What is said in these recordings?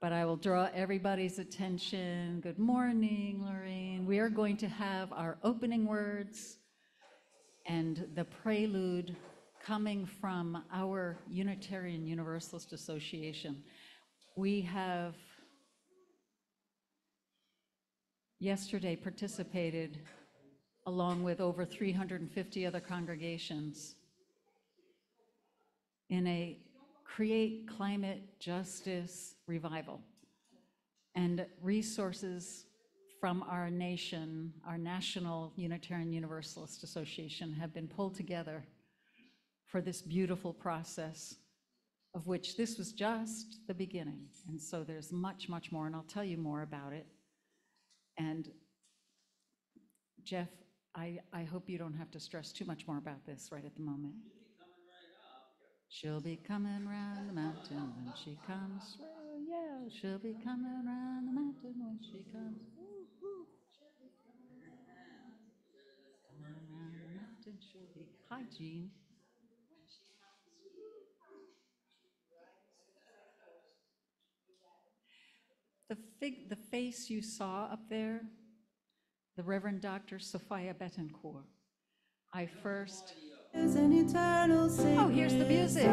but I will draw everybody's attention. Good morning, Lorraine. We are going to have our opening words and the prelude coming from our Unitarian Universalist Association. We have yesterday participated, along with over 350 other congregations, in a Create Climate Justice revival. And resources from our nation, our National Unitarian Universalist Association, have been pulled together for this beautiful process, of which this was just the beginning. And so there's much, much more, and I'll tell you more about it. And Jeff, I hope you don't have to stress too much more about this right at the moment. She'll be coming round the mountain when she comes. Oh, yeah, she'll be coming round the mountain when she comes. Woo-hoo. Coming round the mountain, she'll be. Hi, Jean. The face you saw up there, the Reverend Dr. Sophia Betancourt. I first. Oh, here's the music.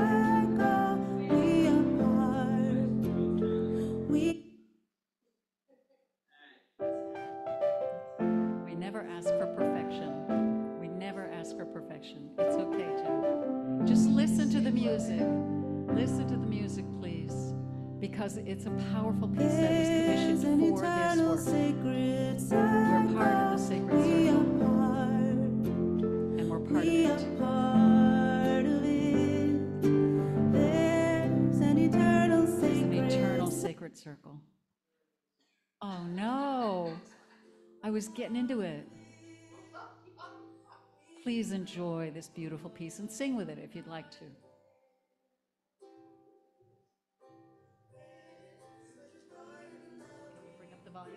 We never ask for perfection. We never ask for perfection. It's okay, Jim. Just listen to the music. Listen to the music, please, because it's a powerful piece that was commissioned for this work. We're part of the sacred circle, and we're part of it. There's an eternal sacred circle. Oh no, I was getting into it. Please enjoy this beautiful piece and sing with it if you'd like to. Can we bring up the volume?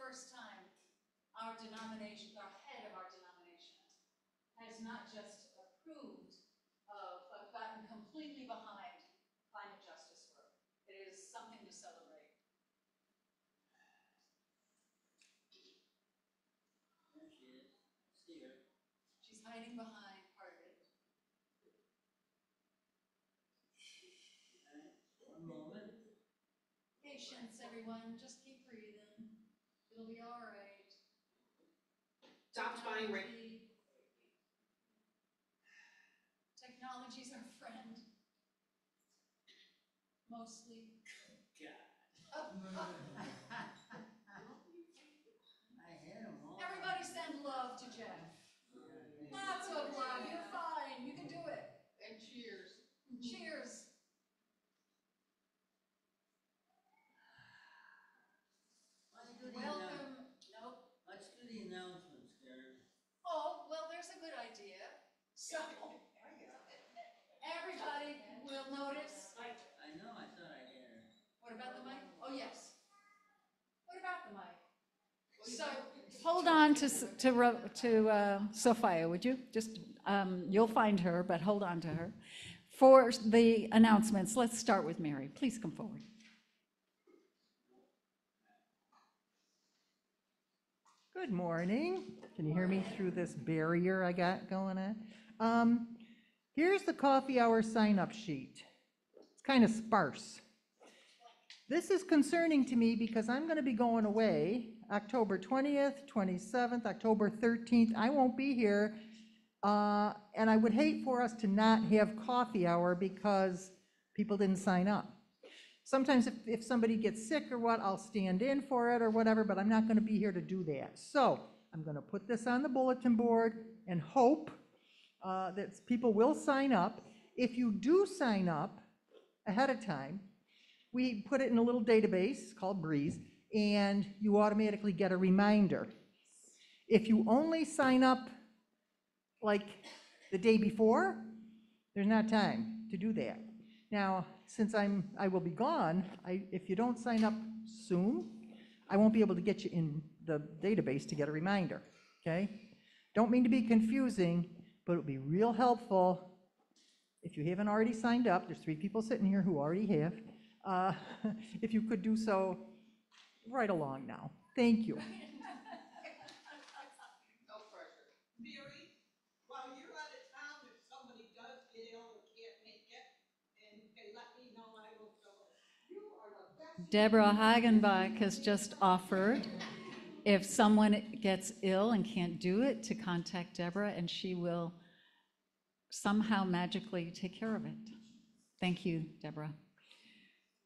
first time our denomination, our head of our denomination, has not just approved of, but gotten completely behind climate justice work. It is something to celebrate. There she is. See her. She's hiding behind part of it. One moment. Patience, everyone. Just keep breathing. It'll be all right. Stop fine, Rick. Technology's our friend. Mostly. God. I had them all. Everybody send love to Jeff. Lots of love. You're fine. You can do it. And cheers. Cheers. Let's do the Welcome. Nope. Let's do the announcements, Karen. Oh, well, there's a good idea. So, everybody will notice. I know, I thought I had her. What about the mic? Oh, yes. What about the mic? So, hold on to Sophia, would you? Just, you'll find her, but hold on to her. For the announcements, let's start with Mary. Please come forward. Good morning. Can you hear me through this barrier I got going on? Here's the coffee hour sign-up sheet. It's kind of sparse. This is concerning to me because I'm going to be going away October 20th, 27th, October 13th. I won't be here. And I would hate for us to not have coffee hour because people didn't sign up. Sometimes if somebody gets sick or what, I'll stand in for it or whatever, but I'm not going to be here to do that. So I'm going to put this on the bulletin board and hope that people will sign up. If you do sign up ahead of time, we put it in a little database called Breeze, and you automatically get a reminder. If you only sign up like the day before, there's not time to do that. Now, since I will be gone, if you don't sign up soon, I won't be able to get you in the database to get a reminder, okay? Don't mean to be confusing, but it would be real helpful if you haven't already signed up. There's 3 people sitting here who already have. If you could do so right along now. Thank you. No pressure. Mary, while you're out of town, if somebody does get ill or can't make it, and you can let me know, I will fill it. You are the best. Deborah Hagenbach has just offered, if someone gets ill and can't do it, to contact Deborah, and she will somehow magically take care of it. Thank you, Deborah.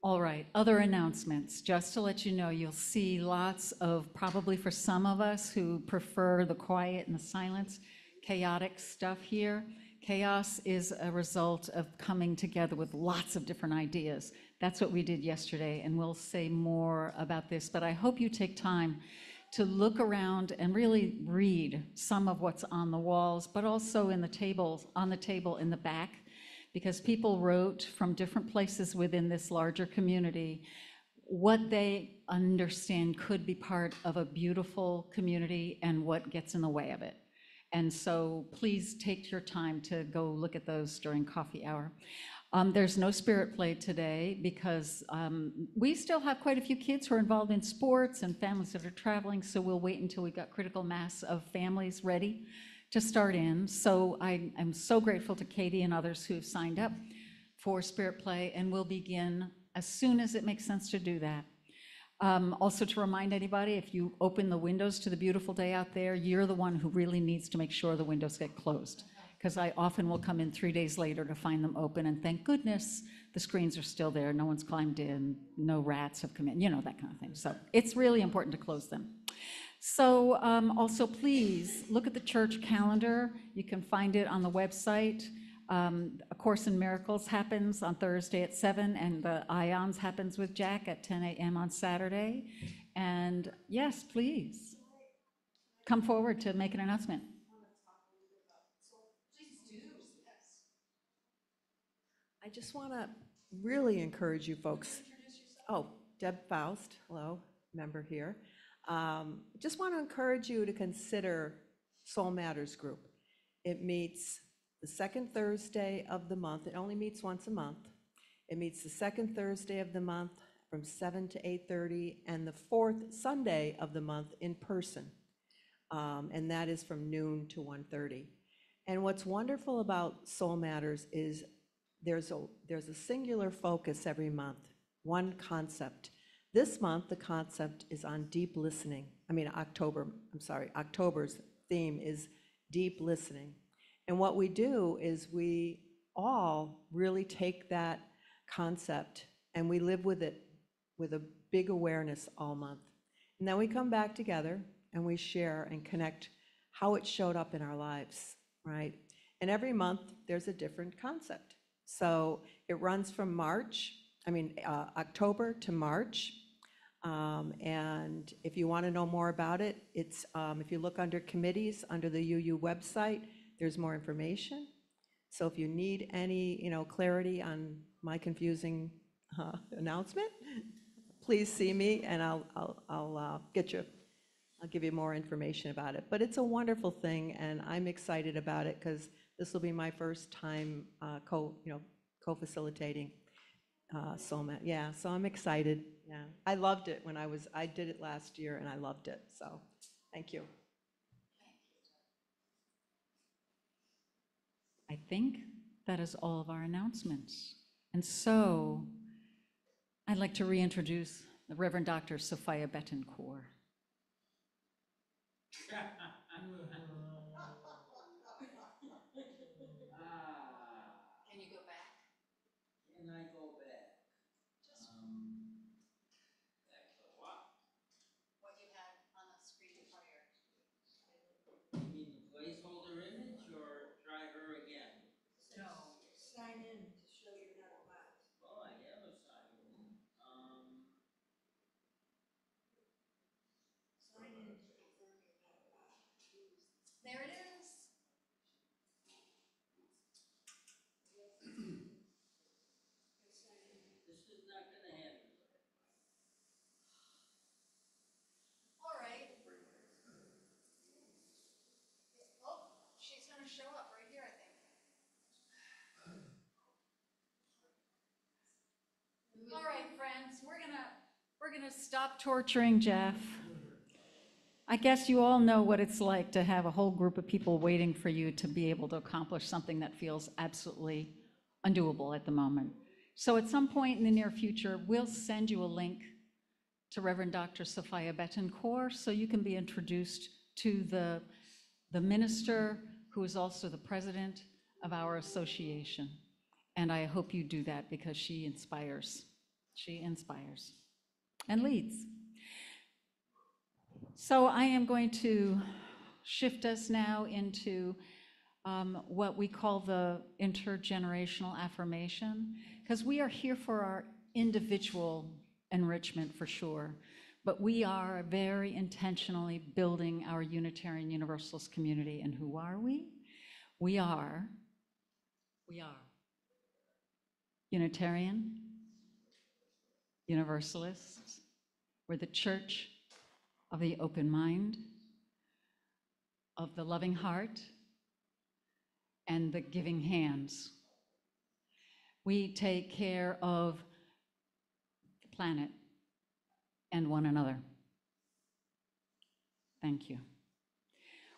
All right, other announcements. Just to let you know, you'll see lots of, probably for some of us who prefer the quiet and the silence, chaotic stuff here. Chaos is a result of coming together with lots of different ideas. That's what we did yesterday, and we'll say more about this, but I hope you take time to look around and really read some of what's on the walls, but also in the tables, on the table in the back, because people wrote from different places within this larger community what they understand could be part of a beautiful community and what gets in the way of it. And so please take your time to go look at those during coffee hour. There's no spirit play today because we still have quite a few kids who are involved in sports and families that are traveling, so we'll wait until we've got critical mass of families ready to start in. So I'm so grateful to Katie and others who have signed up for Spirit Play, and we'll begin as soon as it makes sense to do that. Also to remind anybody, if you open the windows to the beautiful day out there, you're the one who really needs to make sure the windows get closed, because I often will come in 3 days later to find them open, and thank goodness the screens are still there, no one's climbed in, no rats have come in, you know, that kind of thing. So it's really important to close them. So also please look at the church calendar. You can find it on the website. A Course in Miracles happens on Thursday at 7, and the Ions happens with Jack at 10 a.m. on Saturday. And yes, please come forward to make an announcement. I just want to really encourage you folks. Oh, Deb Faust, hello, member here. Just want to encourage you to consider Soul Matters Group. It meets the second Thursday of the month. It only meets once a month. It meets the second Thursday of the month from 7 to 8:30, and the fourth Sunday of the month in person. And that is from noon to 1:30. And what's wonderful about Soul Matters is there's a singular focus every month, one concept. This month, the concept is on deep listening. October's theme is deep listening. And what we do is we all really take that concept and we live with it with a big awareness all month. And then we come back together and we share and connect how it showed up in our lives, right? And every month, there's a different concept. So it runs from October to March. And if you want to know more about it, it's, if you look under committees, under the UU website, there's more information. So if you need any, clarity on my confusing announcement, please see me and I'll give you more information about it. But it's a wonderful thing and I'm excited about it because this will be my first time co-facilitating SOMA. Yeah, so I'm excited. Yeah, I loved it when I did it last year and I loved it. So thank you. I think that is all of our announcements. And so I'd like to reintroduce the Reverend Dr. Sophia Betancourt. Can you go back? Can I go back? Back to what? What you had on the screen prior. You mean the placeholder image or try her again? No. Sign in to show you're not a bot. Oh, I have a sign in. Sign in to confirm you're not a bot. There it is. This is not gonna happen. All right. Oh, she's gonna show up right here, I think. All right, friends, we're gonna stop torturing Jeff. I guess you all know what it's like to have a whole group of people waiting for you to be able to accomplish something that feels absolutely undoable at the moment. So at some point in the near future, we'll send you a link to Reverend Dr. Sophia Betancourt so you can be introduced to the minister who is also the president of our association. And I hope you do that because she inspires. She inspires and leads. So I am going to shift us now into what we call the intergenerational affirmation, because we are here for our individual enrichment for sure, but we are very intentionally building our Unitarian Universalist community. And who are we? We are Unitarian Universalists. We're the church of the open mind, of the loving heart, and the giving hands. We take care of the planet and one another. Thank you.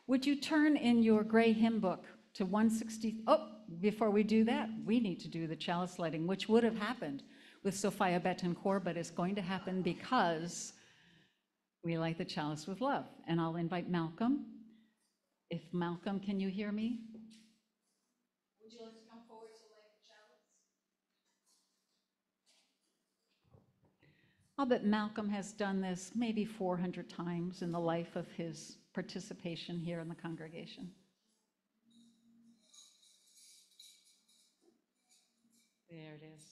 Would you turn in your gray hymn book to 160? Oh, before we do that, we need to do the chalice lighting, which would have happened with Sophia Betancourt, but it's going to happen because we light the chalice with love. And I'll invite Malcolm. If Malcolm, can you hear me? Would you like to come forward to light the chalice? I'll bet Malcolm has done this maybe 400 times in the life of his participation here in the congregation. There it is.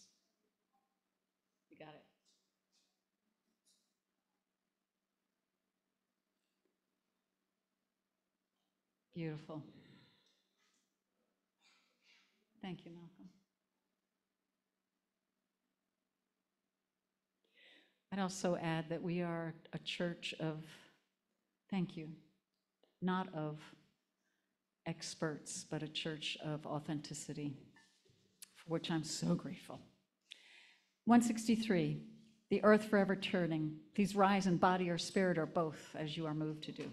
You got it. Beautiful. Thank you, Malcolm. I'd also add that we are a church of Thank you. Not of experts, but a church of authenticity, for which I'm so grateful. 163, the earth forever turning. Please rise in body or spirit or both, as you are moved to do.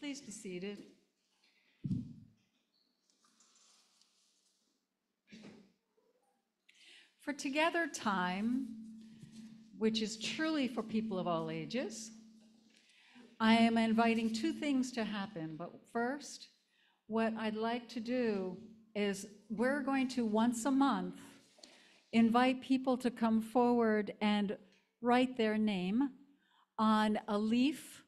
Please be seated. For Together Time, which is truly for people of all ages, I am inviting two things to happen. But first, what I'd like to do is we're going to once a month invite people to come forward and write their name on a leaf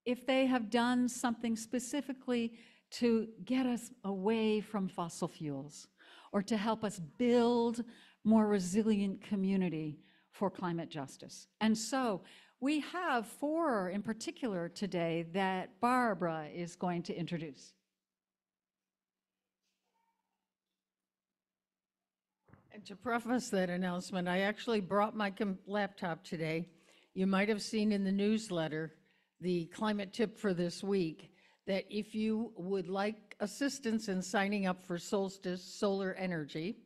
if they have done something specifically to get us away from fossil fuels or to help us build more resilient community for climate justice. And so we have 4 in particular today that Barbara is going to introduce. And to preface that announcement, I actually brought my laptop today. You might have seen in the newsletter the climate tip for this week that if you would like assistance in signing up for Solstice Solar Energy,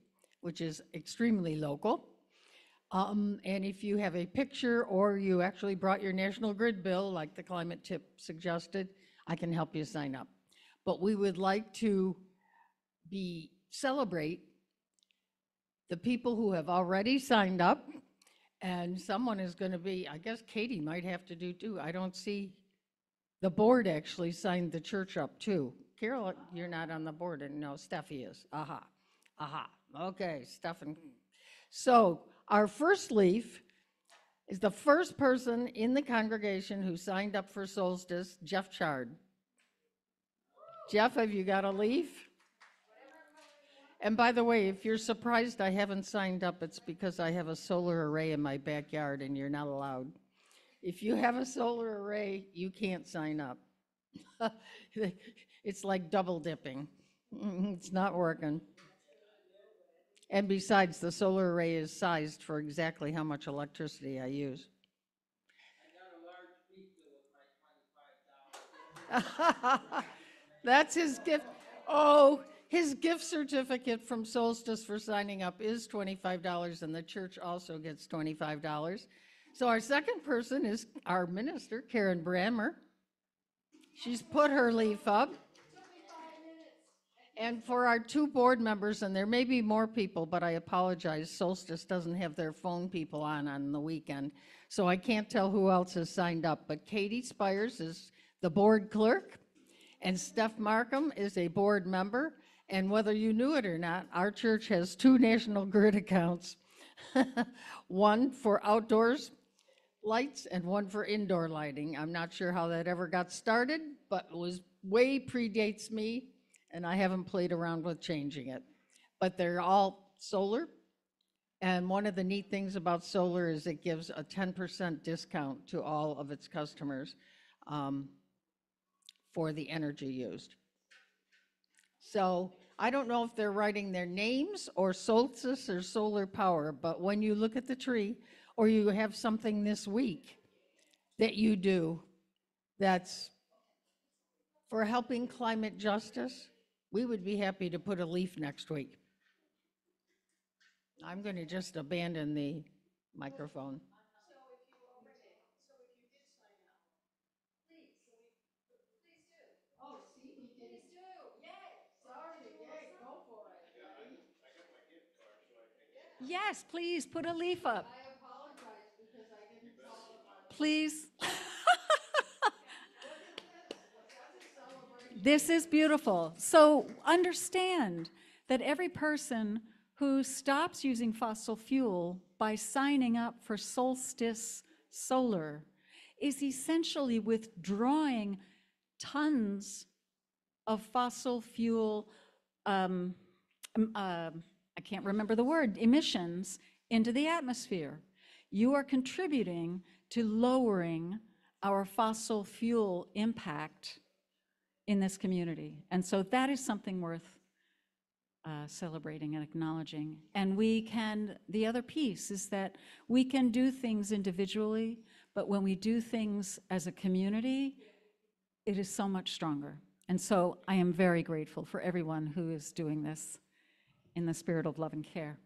which is extremely local, and if you have a picture or you actually brought your National Grid bill, like the climate tip suggested, I can help you sign up. But we would like to celebrate the people who have already signed up, and someone is going to be, I guess Katie might have to do too. I don't see, the board actually signed the church up too. Carol, you're not on the board, and no, Steffi is. Aha, okay, Stefan. So our first leaf is the first person in the congregation who signed up for Solstice, Jeff Chard. Jeff, have you got a leaf? And by the way, if you're surprised I haven't signed up, it's because I have a solar array in my backyard and you're not allowed. If you have a solar array, you can't sign up. It's like double dipping. It's not working. And besides, the solar array is sized for exactly how much electricity I use. I got a large pizza with my That's his gift. Oh, his gift certificate from Solstice for signing up is $25, and the church also gets $25. So our second person is our minister, Karen Brammer. She's put her leaf up. And for our two board members, and there may be more people, but I apologize, Solstice doesn't have their phone people on the weekend, so I can't tell who else has signed up. But Katie Spires is the board clerk, and Steph Markham is a board member. And whether you knew it or not, our church has two National Grid accounts, one for outdoors lights and one for indoor lighting. I'm not sure how that ever got started, but it was way predates me, and I haven't played around with changing it. But they're all solar, and one of the neat things about solar is it gives a 10% discount to all of its customers for the energy used. So I don't know if they're writing their names or Solstice or solar power, but when you look at the tree or you have something this week that you do that's for helping climate justice, we would be happy to put a leaf next week. I'm going to just abandon the microphone. Yes, please, put a leaf up. I apologize because I didn't tell them. Please. This is beautiful. So understand that every person who stops using fossil fuel by signing up for Solstice Solar is essentially withdrawing tons of fossil fuel, I can't remember the word, emissions into the atmosphere. You are contributing to lowering our fossil fuel impact in this community. And so that is something worth celebrating and acknowledging. And we can, the other piece is that we can do things individually, but when we do things as a community, it is so much stronger. And so I am very grateful for everyone who is doing this in the spirit of love and care.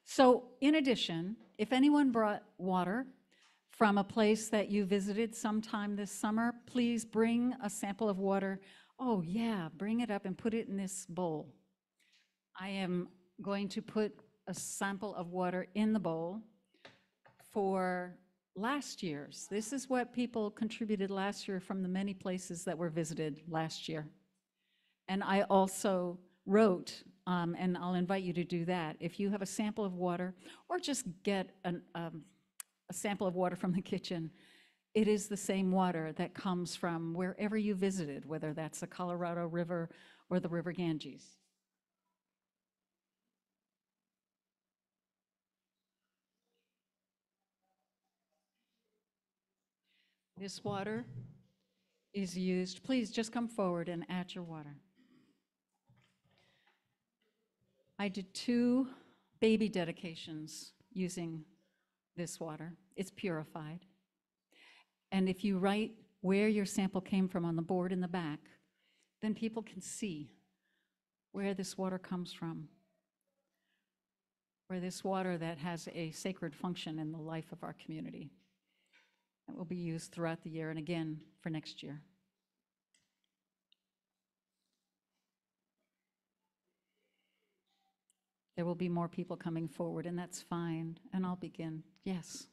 So in addition, if anyone brought water from a place that you visited sometime this summer, please bring a sample of water. Oh yeah, bring it up and put it in this bowl. I am going to put a sample of water in the bowl for last year's. This is what people contributed last year from the many places that were visited last year. And I also wrote, and I'll invite you to do that, if you have a sample of water, or just get a sample of water from the kitchen, it is the same water that comes from wherever you visited, whether that's the Colorado River or the River Ganges. This water is used, please just come forward and add your water. I did 2 baby dedications using this water. It's purified. And if you write where your sample came from on the board in the back, then people can see where this water comes from, where this water that has a sacred function in the life of our community. That will be used throughout the year and again for next year. There will be more people coming forward, and that's fine, and I'll begin. Yes.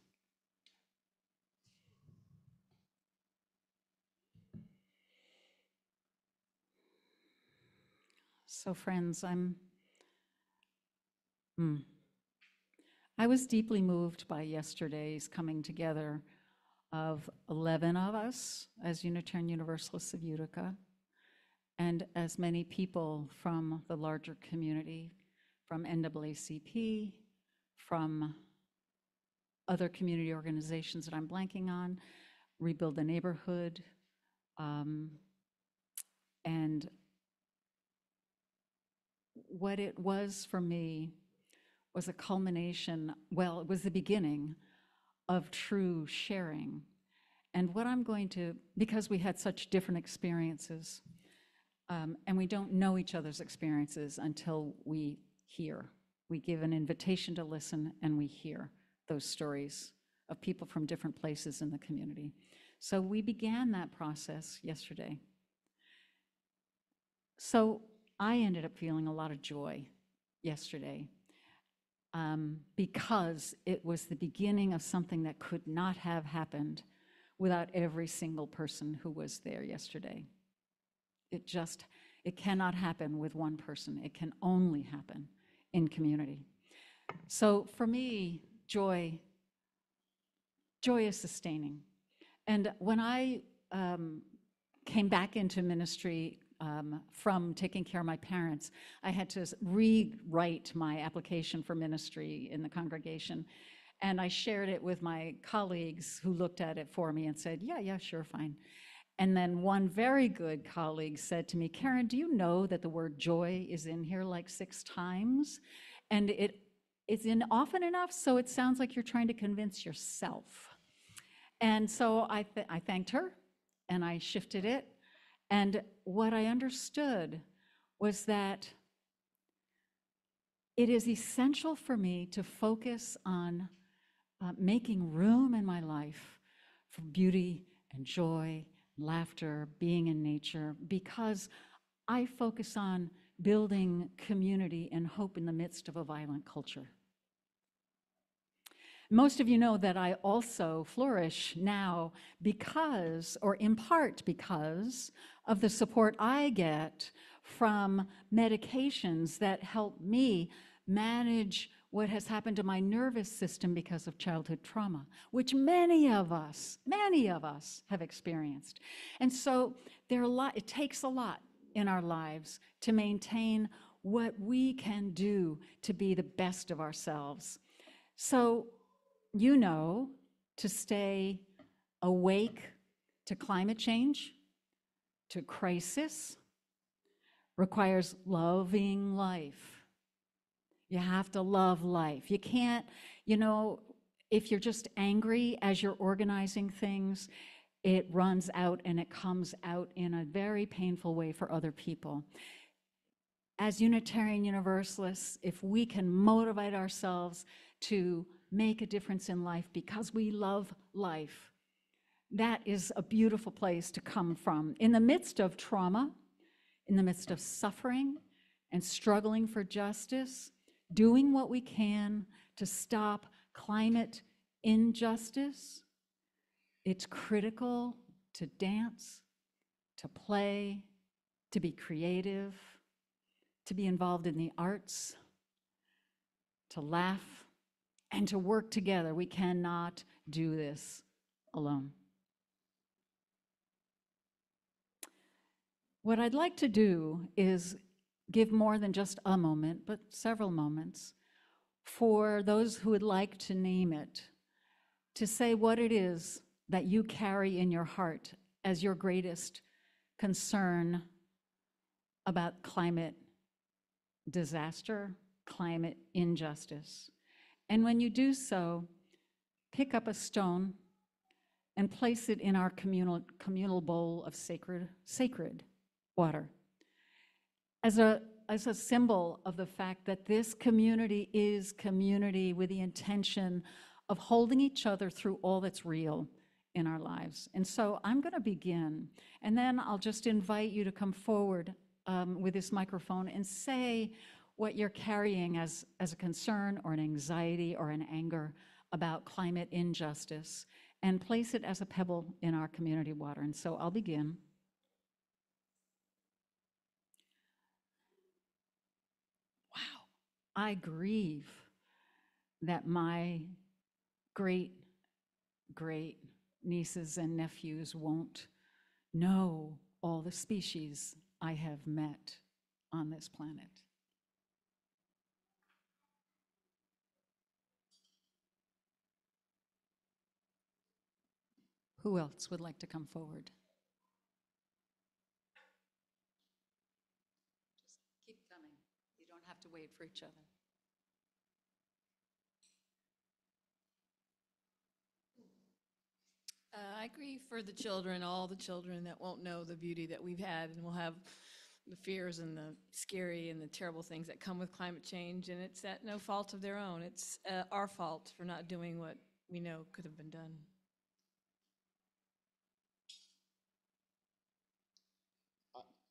So friends, I was deeply moved by yesterday's coming together of 11 of us as Unitarian Universalists of Utica, and as many people from the larger community, from NAACP, from other community organizations that I'm blanking on, Rebuild the Neighborhood, and what it was for me was a culmination, well, it was the beginning of true sharing And what I'm going to, because we had such different experiences, and we don't know each other's experiences until we hear. We give an invitation to listen, and we hear those stories of people from different places in the community. So we began that process yesterday. So I ended up feeling a lot of joy yesterday because it was the beginning of something that could not have happened without every single person who was there yesterday. It cannot happen with one person. It can only happen in community. So for me, joy is sustaining. And when I came back into ministry from taking care of my parents, I had to rewrite my application for ministry in the congregation. And I shared it with my colleagues who looked at it for me and said, yeah, sure, fine. And then one very good colleague said to me, Karen, do you know that the word joy is in here like 6 times? And it's in often enough, so it sounds like you're trying to convince yourself. And so I thanked her, and I shifted it. And what I understood was that it is essential for me to focus on making room in my life for beauty and joy, laughter, being in nature, because I focus on building community and hope in the midst of a violent culture. Most of you know that I also flourish now because, or in part because, of the support I get from medications that help me manage what has happened to my nervous system because of childhood trauma, which many of us have experienced. And so it takes a lot in our lives to maintain what we can do to be the best of ourselves. So, you know, to stay awake to climate change, to crisis, requires loving life. You have to love life. You can't, if you're just angry as you're organizing things, it runs out and it comes out in a very painful way for other people. As Unitarian Universalists, if we can motivate ourselves to make a difference in life because we love life, that is a beautiful place to come from. In the midst of trauma, in the midst of suffering and struggling for justice, doing what we can to stop climate injustice, it's critical to dance, to play, to be creative, to be involved in the arts, to laugh, and to work together. We cannot do this alone. What I'd like to do is give more than just a moment, but several moments for those who would like to name it, to say what it is that you carry in your heart as your greatest concern about climate disaster, climate injustice. And when you do so, pick up a stone and place it in our communal bowl of sacred water as a symbol of the fact that this community is community with the intention of holding each other through all that's real in our lives. And so I'm going to begin, and then I'll just invite you to come forward with this microphone and say what you're carrying as a concern or an anxiety or an anger about climate injustice, and place it as a pebble in our community water. And so I'll begin. Wow, I grieve that my great nieces and nephews won't know all the species I have met on this planet. Who else would like to come forward? Just keep coming. You don't have to wait for each other. I I grieve for the children, all the children that won't know the beauty that we've had and will have the fears and the scary and the terrible things that come with climate change. And it's at no fault of their own. It's our fault for not doing what we know could have been done.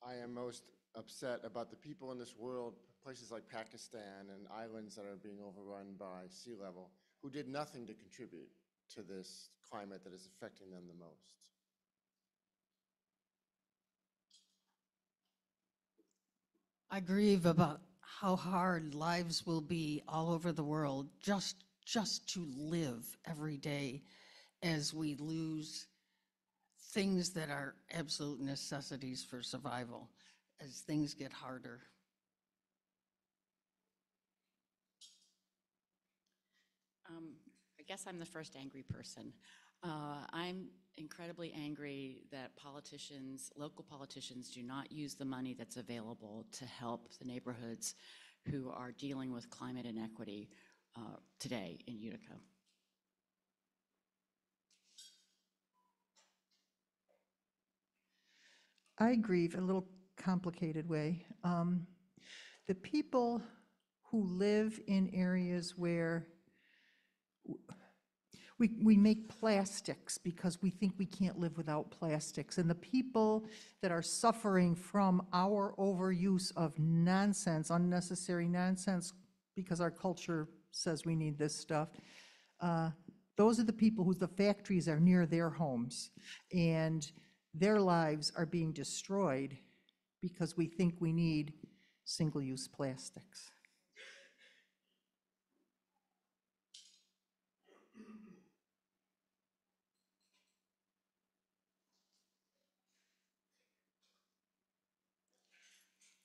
I am most upset about the people in this world, places like Pakistan and islands that are being overrun by sea level, who did nothing to contribute to this climate that is affecting them the most. I grieve about how hard lives will be all over the world just to live every day as we lose things that are absolute necessities for survival as things get harder. I guess I'm the first angry person. I'm incredibly angry that politicians, local politicians, do not use the money that's available to help the neighborhoods who are dealing with climate inequity today in Utica. I grieve a little complicated way. The people who live in areas where we make plastics because we think we can't live without plastics, and the people that are suffering from our overuse of nonsense, unnecessary nonsense, because our culture says we need this stuff, those are the people whose the factories are near their homes, and their lives are being destroyed because we think we need single-use plastics.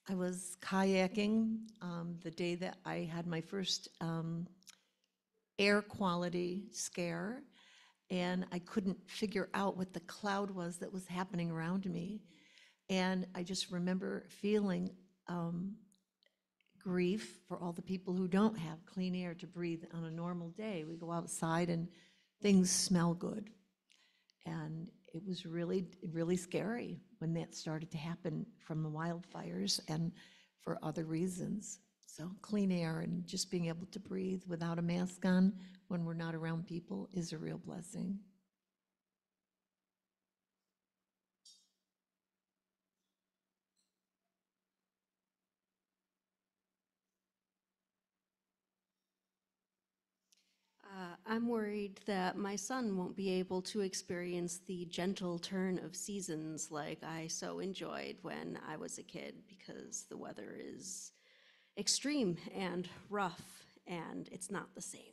I was kayaking the day that I had my first air quality scare, and I couldn't figure out what the cloud was that was happening around me. And I just remember feeling grief for all the people who don't have clean air to breathe on a normal day. We go outside and things smell good. And it was really, really scary when that started to happen from the wildfires and for other reasons. So clean air and just being able to breathe without a mask on when we're not around people is a real blessing. I'm worried that my son won't be able to experience the gentle turn of seasons like I so enjoyed when I was a kid, because the weather is extreme and rough and it's not the same.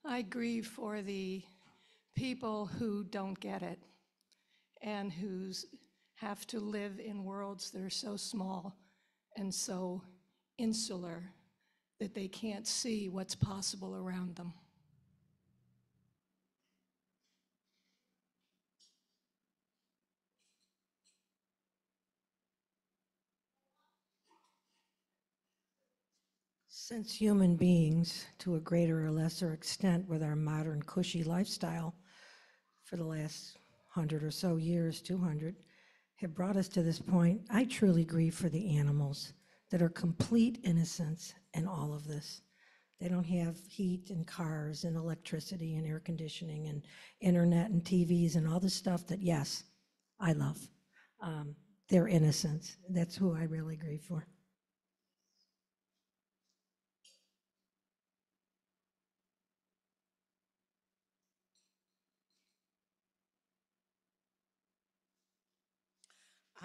I grieve for the people who don't get it and who have to live in worlds that are so small and so insular that they can't see what's possible around them. Since human beings, to a greater or lesser extent with our modern cushy lifestyle for the last 100 or so years, 200, have brought us to this point, I truly grieve for the animals that are complete innocents in all of this. They don't have heat and cars and electricity and air conditioning and internet and TVs and all the stuff that, yes, I love. They're innocents. That's who I really grieve for.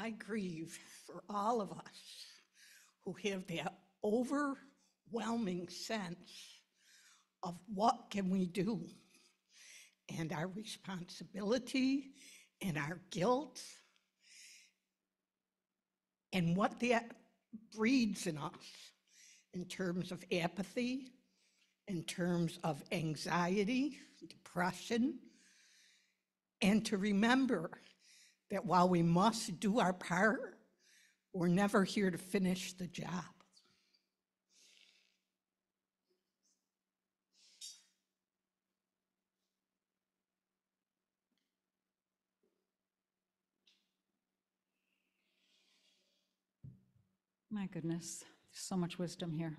I grieve for all of us who have that overwhelming sense of what can we do, and our responsibility and our guilt, and what that breeds in us in terms of apathy, in terms of anxiety, depression, and to remember that while we must do our part, we're never here to finish the job. My goodness, so much wisdom here.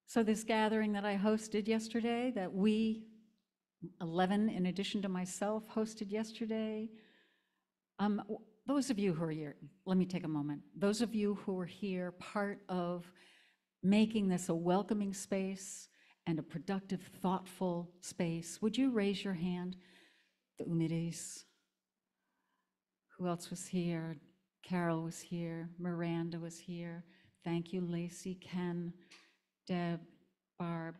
So this gathering that I hosted yesterday, that we, 11 in addition to myself, hosted yesterday, those of you who are here, let me take a moment. Those of you who are here, part of making this a welcoming space and a productive, thoughtful space, would you raise your hand? The Umiris. Who else was here? Carol was here. Miranda was here. Thank you, Lacey, Ken, Deb, Barb.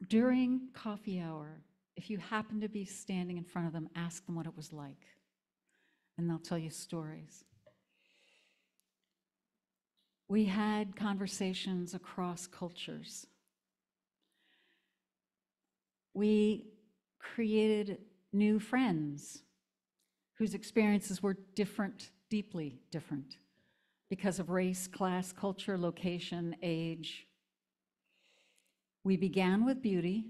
During coffee hour, if you happen to be standing in front of them, ask them what it was like, and they'll tell you stories. We had conversations across cultures. We created new friends whose experiences were different, deeply different, because of race, class, culture, location, age. We began with beauty.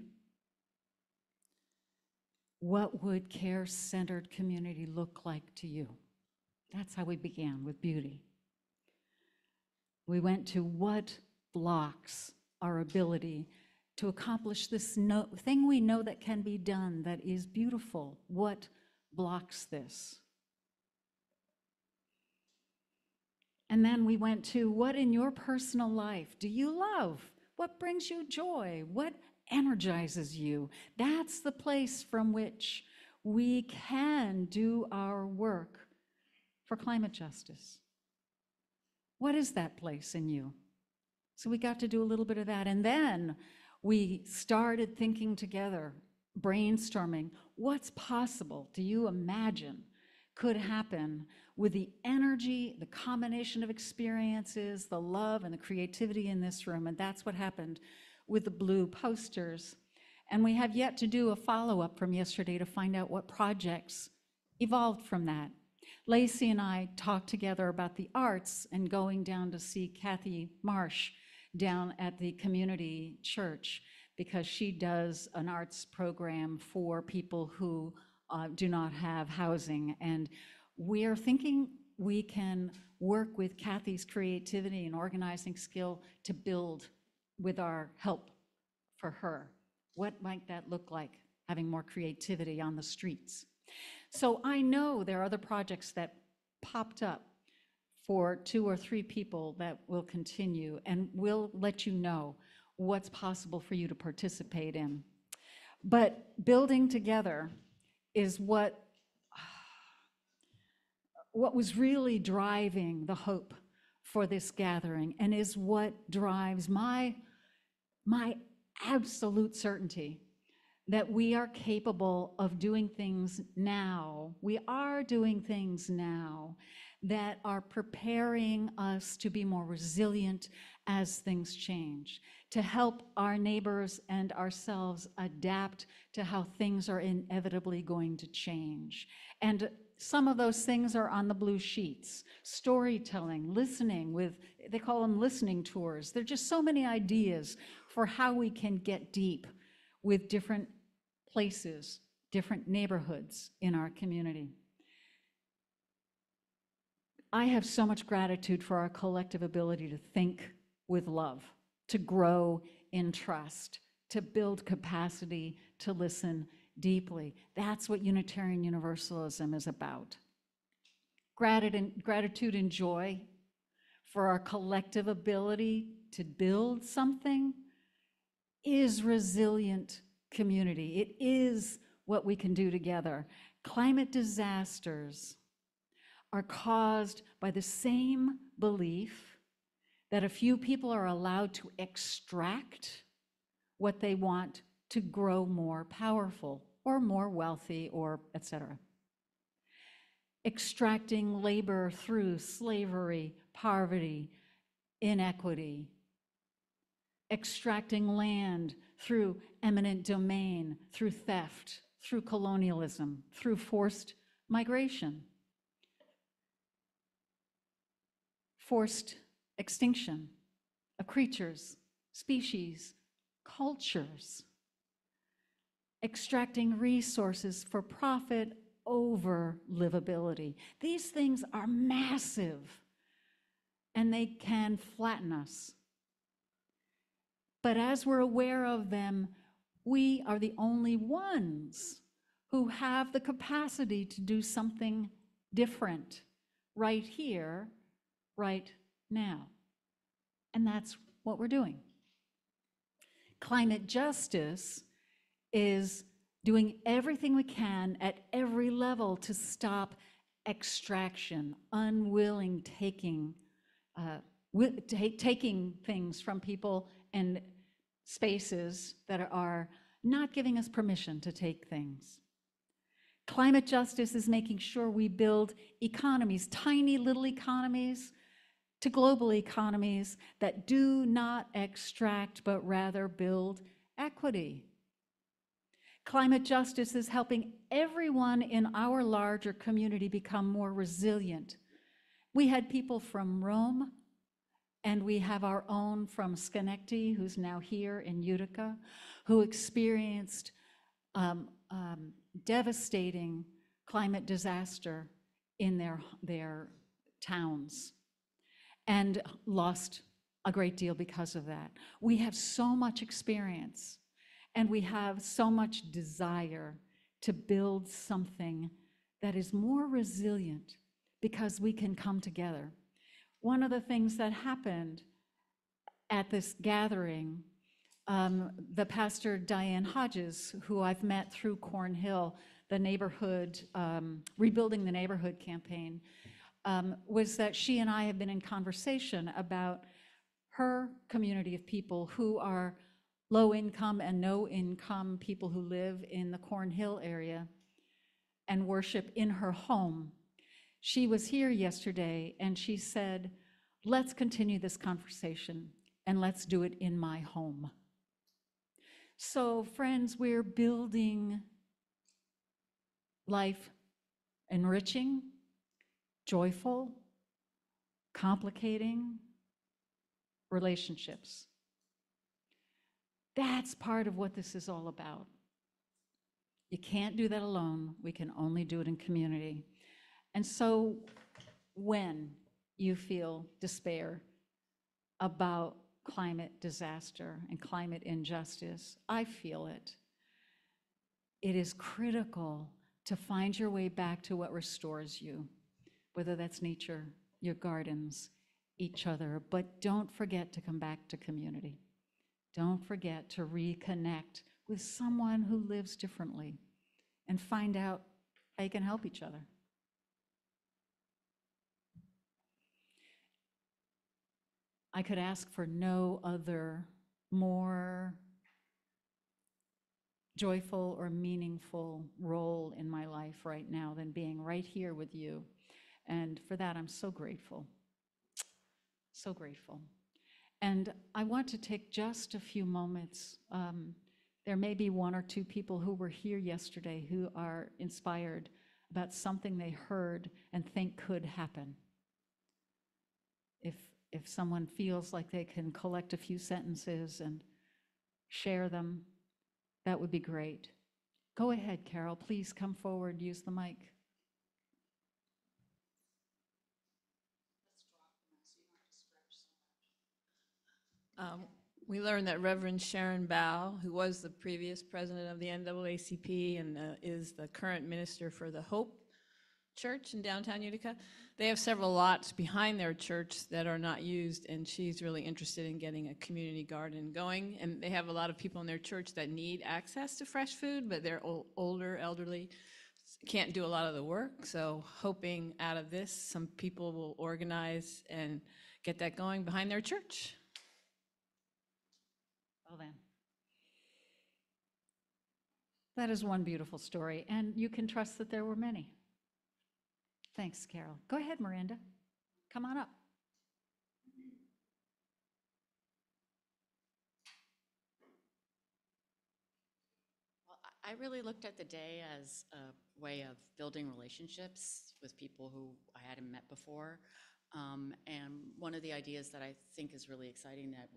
What would care-centered community look like to you? That's how we began, with beauty. We went to what blocks our ability to accomplish this thing we know that can be done, that is beautiful. What blocks this? And then we went to what in your personal life do you love? What brings you joy? What energizes you? That's the place from which we can do our work for climate justice. What is that place in you? So we got to do a little bit of that. And then we started thinking together, brainstorming, what's possible, do you imagine, could happen with the energy, the combination of experiences, the love and the creativity in this room. And that's what happened with the blue posters. And we have yet to do a follow-up from yesterday to find out what projects evolved from that. Lacey and I talked together about the arts and going down to see Kathy Marsh down at the community church, because she does an arts program for people who do not have housing. And we are thinking we can work with Kathy's creativity and organizing skill to build with our help for her. What might that look like, having more creativity on the streets? So I know there are other projects that popped up for 2 or 3 people that will continue, and we'll let you know what's possible for you to participate in. But building together is what was really driving the hope for this gathering, and is what drives my absolute certainty that we are capable of doing things now. We are doing things now that are preparing us to be more resilient as things change, to help our neighbors and ourselves adapt to how things are inevitably going to change. And some of those things are on the blue sheets: storytelling, listening with, they call them listening tours. There are just so many ideas for how we can get deep with different places, different neighborhoods in our community. I have so much gratitude for our collective ability to think with love, to grow in trust, to build capacity to listen deeply. That's what Unitarian Universalism is about. Gratitude and joy for our collective ability to build something is resilient community. It is what we can do together. Climate disasters are caused by the same belief that a few people are allowed to extract what they want to grow more powerful or more wealthy, or etc. Extracting labor through slavery, poverty, inequity. Extracting land through eminent domain, through theft, through colonialism, through forced migration, forced extinction of creatures, species, cultures, extracting resources for profit over livability. These things are massive, and they can flatten us. But as we're aware of them, we are the only ones who have the capacity to do something different right here, right now. And that's what we're doing. Climate justice is doing everything we can at every level to stop extraction, unwilling taking things from people and spaces that are not giving us permission to take things. Climate justice is making sure we build economies, tiny little economies, to global economies that do not extract but rather build equity. Climate justice is helping everyone in our larger community become more resilient. We had people from Rome, and we have our own from Schenectady, who's now here in Utica, who experienced devastating climate disaster in their towns and lost a great deal because of that. We have so much experience, and we have so much desire to build something that is more resilient because we can come together. One of the things that happened at this gathering, the pastor Diane Hodges, who I've met through Cornhill, the neighborhood, Rebuilding the Neighborhood campaign, was that she and I have been in conversation about her community of people who are low income and no income people who live in the Cornhill area and worship in her home. She was here yesterday and she said, let's continue this conversation and let's do it in my home. So friends, we're building life enriching, joyful, complicating relationships. That's part of what this is all about. You can't do that alone. We can only do it in community. And so when you feel despair about climate disaster and climate injustice, I feel it. It is critical to find your way back to what restores you, whether that's nature, your gardens, each other, but don't forget to come back to community. Don't forget to reconnect with someone who lives differently and find out how you can help each other. I could ask for no other more joyful or meaningful role in my life right now than being right here with you. And for that, I'm so grateful. So grateful. And I want to take just a few moments. There may be one or two people who were here yesterday who are inspired about something they heard and think could happen. If someone feels like they can collect a few sentences and share them, that would be great. Go ahead, Carol. Please come forward, use the mic. We learned that Reverend Sharon Bow, who was the previous president of the NAACP and is the current minister for the Hope Church in downtown Utica, they have several lots behind their church that are not used, and she's really interested in getting a community garden going. And they have a lot of people in their church that need access to fresh food, but they're older, elderly, can't do a lot of the work. So hoping out of this, some people will organize and get that going behind their church. Well then. That is one beautiful story, and you can trust that there were many. Thanks, Carol. Go ahead, Miranda. Come on up. I really looked at the day as a way of building relationships with people who I hadn't met before. And one of the ideas that I think is really exciting that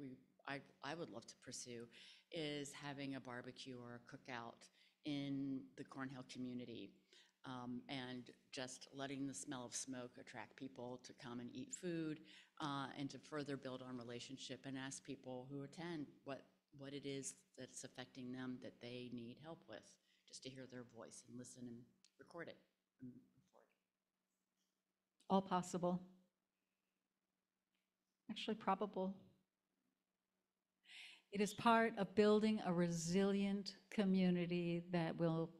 I would love to pursue is having a barbecue or a cookout in the Cornhill community, and just letting the smell of smoke attract people to come and eat food, and to further build on relationship and ask people who attend what it is that's affecting them that they need help with, just to hear their voice and listen and record it and record. All possible. Actually, probable. It is part of building a resilient community that will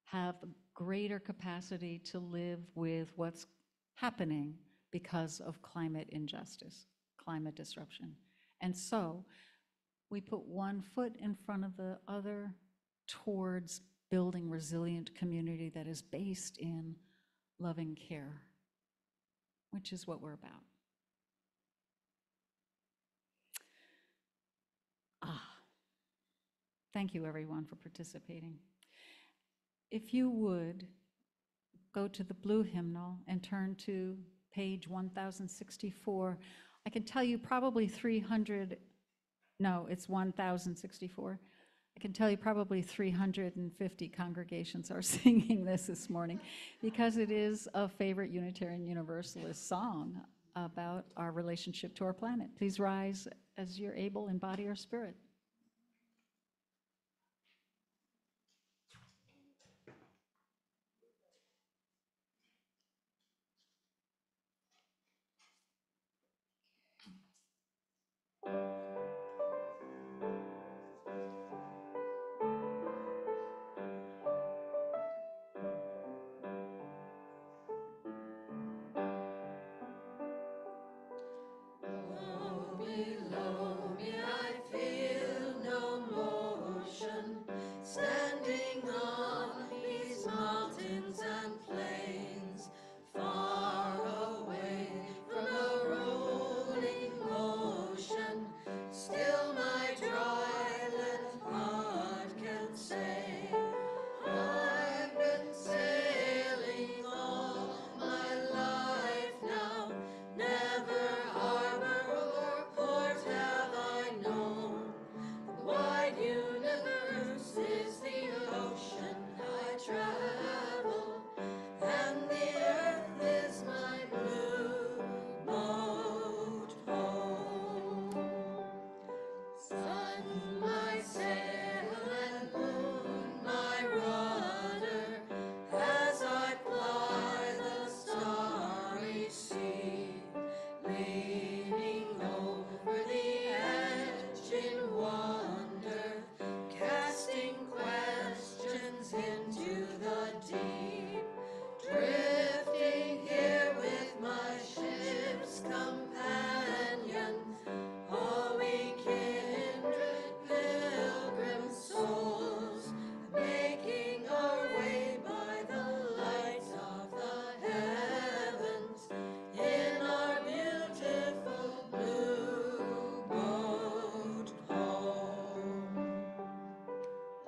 have greater capacity to live with what's happening because of climate injustice, climate disruption. And so we put one foot in front of the other towards building resilient community that is based in loving care, which is what we're about. Thank you, everyone, for participating. If you would, go to the blue hymnal and turn to page 1064. I can tell you probably 300, no, it's 1064. I can tell you probably 350 congregations are singing this morning because it is a favorite Unitarian Universalist song about our relationship to our planet. Please rise as you're able in body or spirit. Below me I feel no motion, standing on these mountains and plains, far away from the rolling ocean. Still my dry land heart can say, I've been sailing all my life now, never harbor or port have I known. The wide universe is the ocean I travel, and the earth is my blue boat home. Sun, my sail, and moon, my rudder, as I ply the starry sea, leaning over the edge in wonder, casting questions into the deep, drifting here with my ship's companions. All we kindred pilgrim souls, making our way by the light of the heavens in our beautiful blue boat home.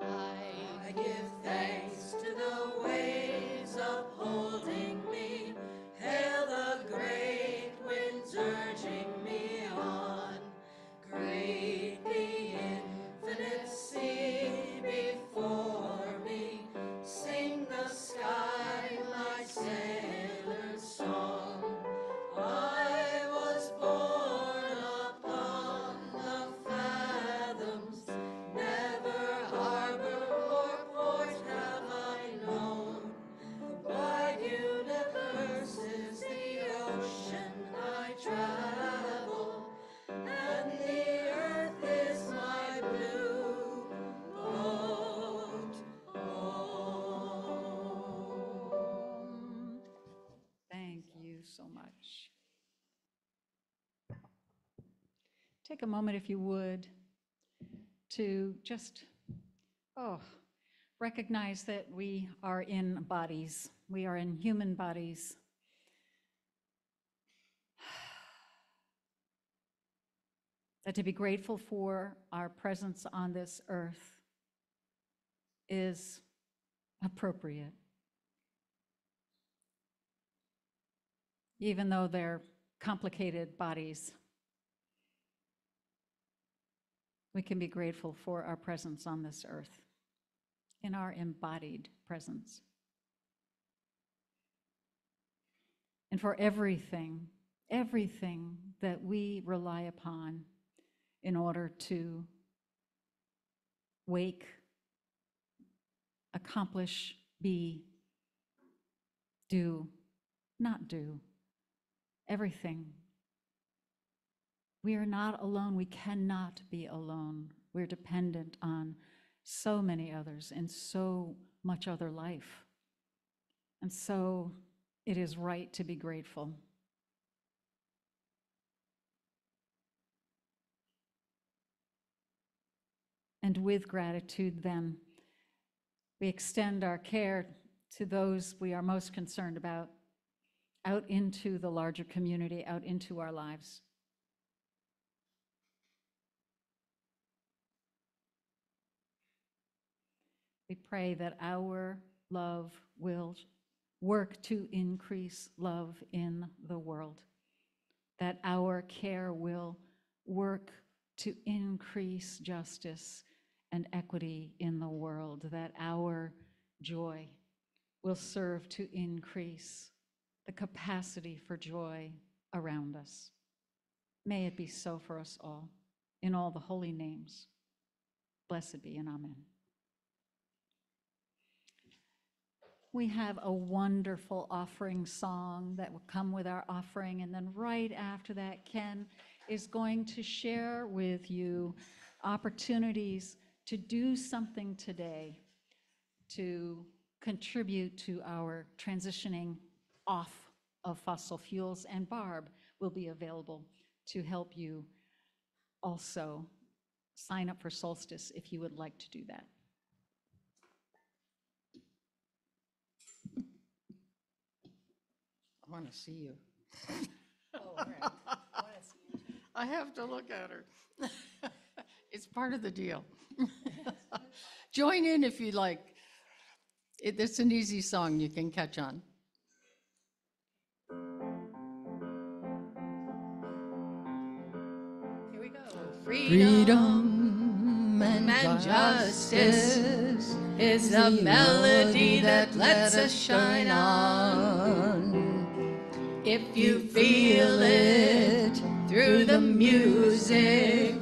I give thanks to the waves upholding me, hail the great winds urging me on. Great the infinite sea before me, sing the sky my sailor's song. I was born upon the fathoms, never harbor or port have I known. The wide universe is the ocean I travel, and the earth is my blue boat home. Thank you so much. Take a moment, if you would, to just, recognize that we are in bodies. We are in human bodies. That to be grateful for our presence on this earth is appropriate. Even though they're complicated bodies, we can be grateful for our presence on this earth, in our embodied presence. And for everything that we rely upon in order to wake, accomplish, be, do, not do, everything. We are not alone. We cannot be alone. We're dependent on so many others and so much other life. And so it is right to be grateful. And with gratitude, then, we extend our care to those we are most concerned about, out into the larger community, out into our lives. We pray that our love will work to increase love in the world, that our care will work to increase justice and equity in the world, that our joy will serve to increase the capacity for joy around us. May it be so for us all, in all the holy names. Blessed be and amen. We have a wonderful offering song that will come with our offering, and then right after that, Ken is going to share with you opportunities to do something today to contribute to our transitioning off of fossil fuels, and Barb will be available to help you also sign up for Solstice if you would like to do that. I want to see you. Oh, right. I have to look at her. It's part of the deal. Join in if you like. It's an easy song you can catch on. Here we go. Freedom and justice is a melody that lets us shine on. If you feel it through the music,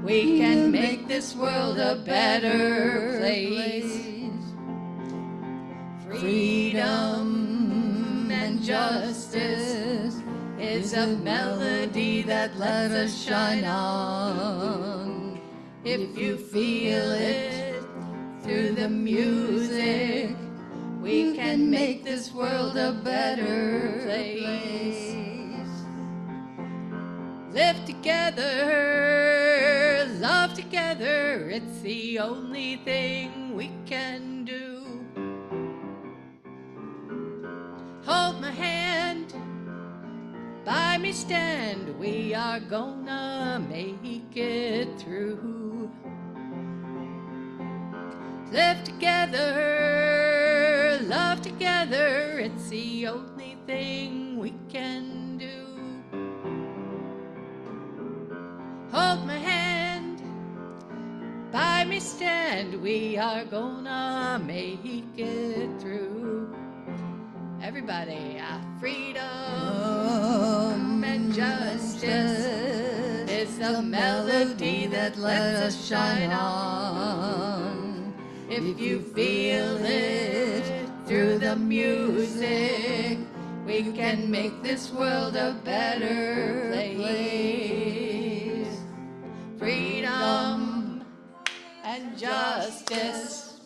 we can make this world a better place. Freedom and justice is a melody that lets us shine on. If you feel it through the music, we can make this world a better place. Live together, love together, it's the only thing we can do. Hold my hand, by me stand, we are gonna make it through. Live together, love together, it's the only thing we can do. Hold my hand, by me stand, we are gonna make it through. Everybody, freedom and justice is the melody that lets us shine on. If you feel it through the music, we can make this world a better place. Freedom and justice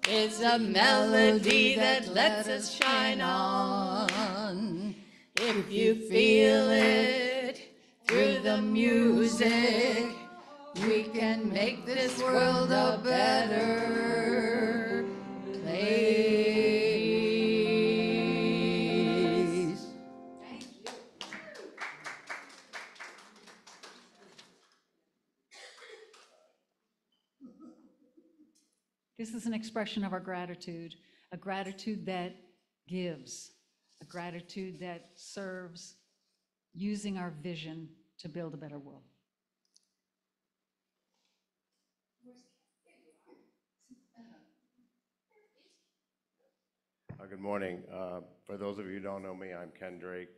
is a melody that lets us shine on. If you feel it through the music, we can make this world a better place. This is an expression of our gratitude, a gratitude that gives, a gratitude that serves, using our vision to build a better world. Good morning. For those of you who don't know me, I'm Ken Drake.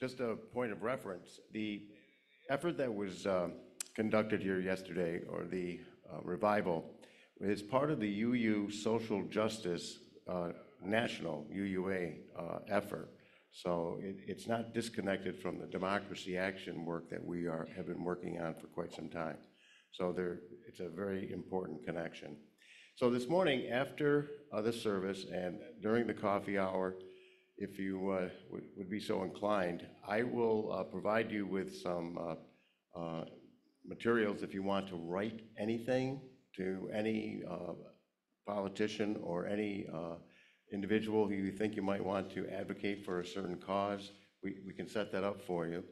Just a point of reference, the effort that was conducted here yesterday, or the revival, is part of the UU Social Justice National UUA effort. So it's not disconnected from the democracy action work that we have been working on for quite some time. So it's a very important connection. So this morning, after the service and during the coffee hour, if you would be so inclined, I will provide you with some materials if you want to write anything to any politician or any individual who you think you might want to advocate for a certain cause. We can set that up for you.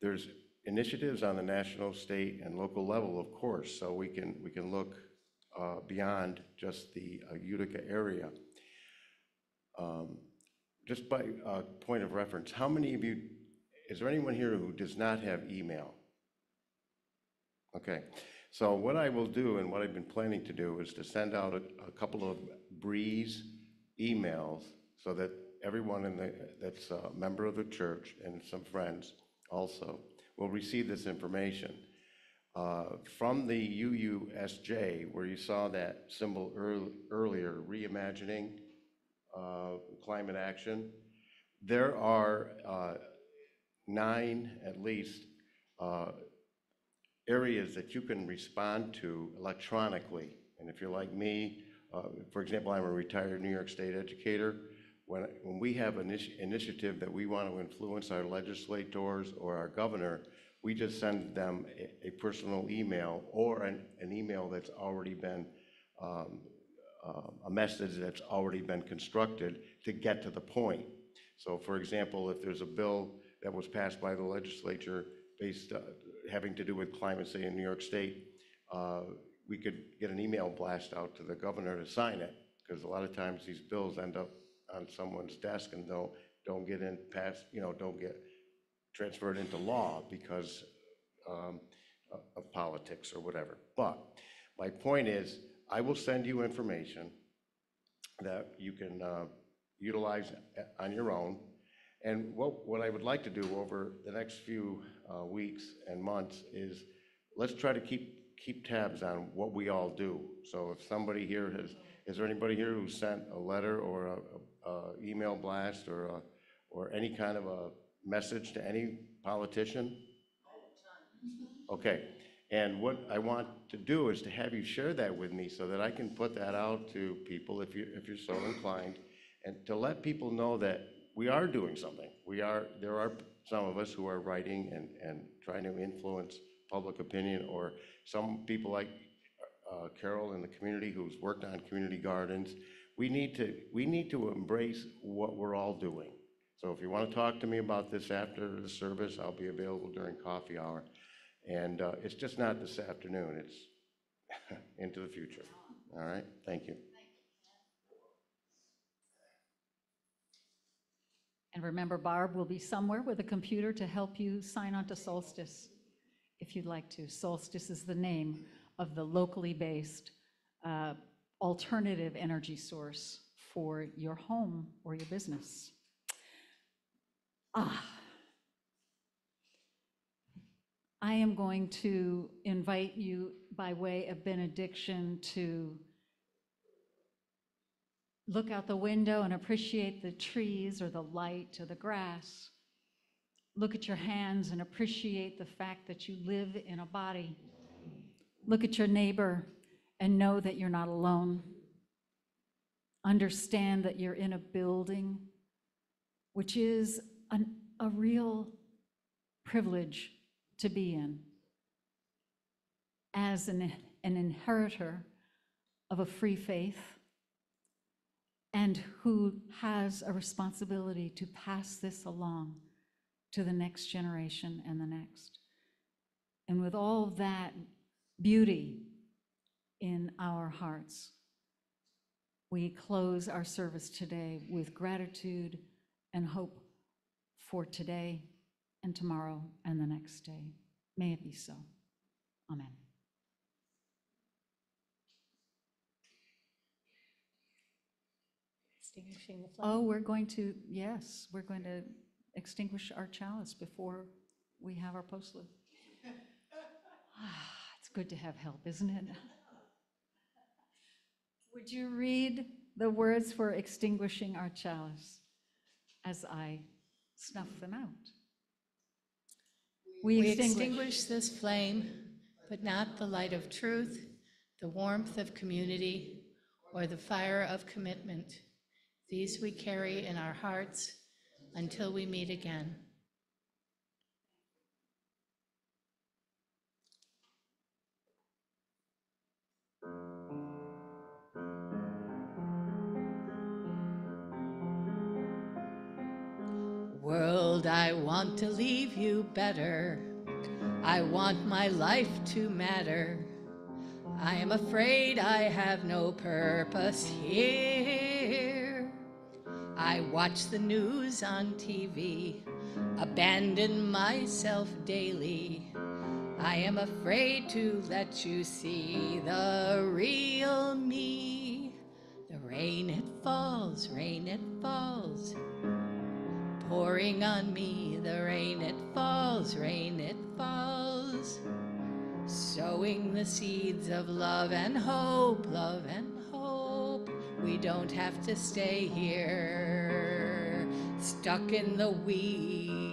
There's initiatives on the national, state, and local level, of course, so we can look beyond just the Utica area. Just by point of reference, how many of you, is there anyone here who does not have email? Okay, so what I will do and what I've been planning to do is to send out a couple of Breeze emails so that everyone that's a member of the church and some friends also will receive this information. From the UUSJ, where you saw that symbol earlier, reimagining climate action, there are 9 at least areas that you can respond to electronically. And if you're like me, for example, I'm a retired New York State educator. When we have an initiative that we want to influence our legislators or our governor, we just send them a personal email or an email that's already been, a message that's already been constructed to get to the point. So for example, if there's a bill that was passed by the legislature based, having to do with climate, say in New York State, we could get an email blast out to the governor to sign it, because a lot of times these bills end up on someone's desk and don't get in past, don't get transferred into law because of politics or whatever. But my point is, I will send you information that you can utilize on your own. And what I would like to do over the next few weeks and months is let's try to keep tabs on what we all do. So if somebody here is there anybody here who sent a letter or a email blast or any kind of a message to any politician? Okay, and what I want to do is to have you share that with me so that I can put that out to people if you're so inclined, and to let people know that we are doing something. There are some of us who are writing and trying to influence public opinion, or some people like Carol in the community who's worked on community gardens. We need to embrace what we're all doing. So if you want to talk to me about this after the service, I'll be available during coffee hour. And it's just not this afternoon, it's into the future. All right, thank you. And remember, Barb will be somewhere with a computer to help you sign on to Solstice, if you'd like to. Solstice is the name of the locally based alternative energy source for your home or your business. I am going to invite you by way of benediction to look out the window and appreciate the trees or the light or the grass. Look at your hands and appreciate the fact that you live in a body. Look at your neighbor and know that you're not alone. Understand that you're in a building, which is a real privilege to be in as an inheritor of a free faith, and who has a responsibility to pass this along to the next generation and the next. And with all that beauty in our hearts. We close our service today with gratitude and hope for today and tomorrow and the next day. May it be so. Amen. Extinguishing the flame. Oh, we're going to extinguish our chalice before we have our postlude. It's good to have help, isn't it? Would you read the words for extinguishing our chalice as I snuff them out? We extinguish this flame, but not the light of truth, the warmth of community, or the fire of commitment. These we carry in our hearts until we meet again. World, I want to leave you better. I want my life to matter. I am afraid I have no purpose here. I watch the news on TV, abandon myself daily. I am afraid to let you see the real me. The rain it falls, pouring on me. The rain it falls, sowing the seeds of love and hope, love and hope. We don't have to stay here, stuck in the weeds.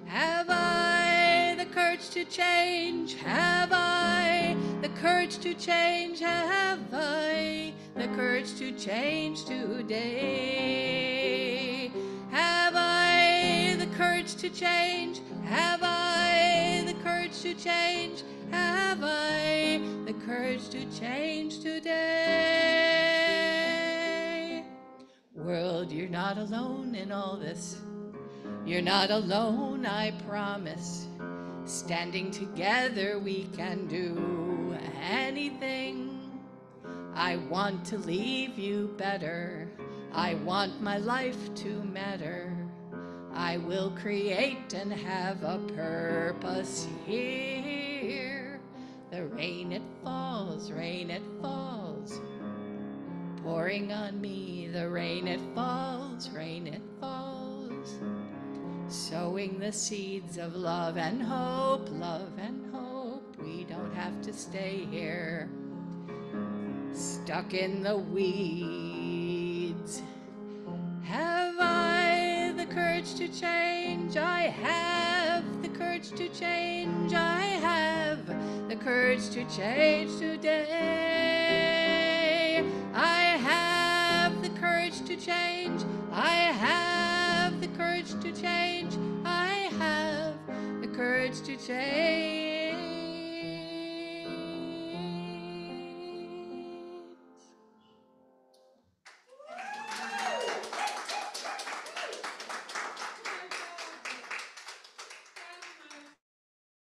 Have I the courage to change? Have I the courage to change? Have I the courage to change today? Have I the courage to change? Have I the courage to change? Have I the courage to change today? World, you're not alone in all this. You're not alone, I promise. Standing together, we can do anything. I want to leave you better. I want my life to matter. I will create and have a purpose here. The rain it falls, pouring on me. The rain it falls, sowing the seeds of love and hope, love and hope. We don't have to stay here, stuck in the weeds. Have I the courage to change? I have the courage to change. I have the courage to change today. I have the courage to change. I have the courage to change. I have the courage to change.